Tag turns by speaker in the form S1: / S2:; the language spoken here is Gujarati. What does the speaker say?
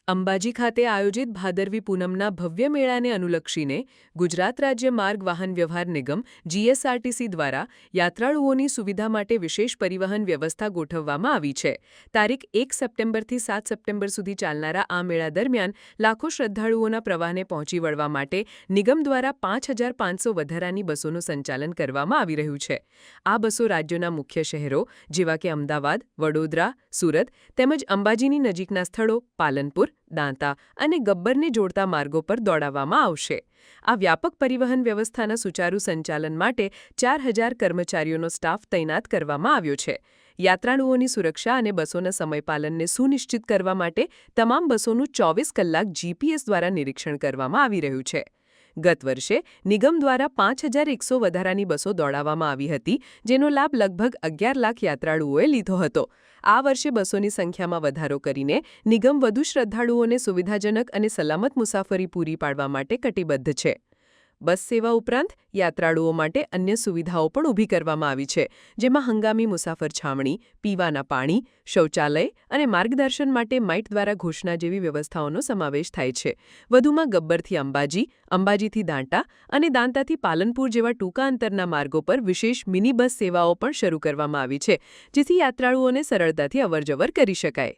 S1: અંબાજી ખાતે આયોજિત ભાદરવી પૂનમના ભવ્ય મેળાને અનુલક્ષીને ગુજરાત રાજ્ય માર્ગ વાહન વ્યવહાર નિગમ જીએસઆરટીસી દ્વારા યાત્રાળુઓની સુવિધા માટે વિશેષ પરિવહન વ્યવસ્થા ગોઠવવામાં આવી છે. તારીખ 1 સપ્ટેમ્બરથી 7 સપ્ટેમ્બર સુધી ચાલનારા આ મેળા દરમિયાન લાખો શ્રદ્ધાળુઓના પ્રવાહને પહોંચી વળવા માટે નિગમ દ્વારા 5,500 વધારાની બસોનું સંચાલન કરવામાં આવી રહ્યું છે. આ બસો રાજ્યોના મુખ્ય શહેરો જેવા કે અમદાવાદ, વડોદરા, સુરત તેમજ અંબાજીની નજીકના સ્થળો પાલનપુર, દાંતા અને ગબ્બરને જોડતા માર્ગો પર દોડાવવામાં આવશે. આ વ્યાપક પરિવહન વ્યવસ્થાના સુચારુ સંચાલન માટે 4,000 કર્મચારીઓનો સ્ટાફ તૈનાત કરવામાં આવ્યો છે. યાત્રાળુઓની સુરક્ષા અને બસોના સમયપાલનને સુનિશ્ચિત કરવા માટે તમામ બસોનું 24 કલાક જીપીએસ દ્વારા નિરીક્ષણ કરવામાં આવી રહ્યું છે. ગત વર્ષે નિગમ દ્વારા 5,100 વધારાની બસો દોડાવવામાં આવી હતી, જેનો લાભ લગભગ 11 લાખ યાત્રાળુઓએ લીધો હતો. આ વર્ષે બસોની સંખ્યામાં વધારો કરીને નિગમ વધુ શ્રદ્ધાળુઓને સુવિધાજનક અને સલામત મુસાફરી પૂરી પાડવા માટે કટિબદ્ધ છે. બસ સેવા ઉપરાંત યાત્રાળુઓ માટે અન્ય સુવિધાઓ પણ ઊભી કરવામાં આવી છે, જેમાં હંગામી મુસાફર છાવણી, પીવાના પાણી, શૌચાલય અને માર્ગદર્શન માટે માઇટ દ્વારા ઘોષણા જેવી વ્યવસ્થાઓનો સમાવેશ થાય છે. વધુમાં ગબ્બરથી અંબાજી, અંબાજીથી દાંતા અને દાંતાથી પાલનપુર જેવા ટૂંકા અંતરના માર્ગો પર વિશેષ મિની બસ સેવાઓ પણ શરૂ કરવામાં આવી છે, જેથી યાત્રાળુઓને સરળતાથી અવરજવર કરી શકાય.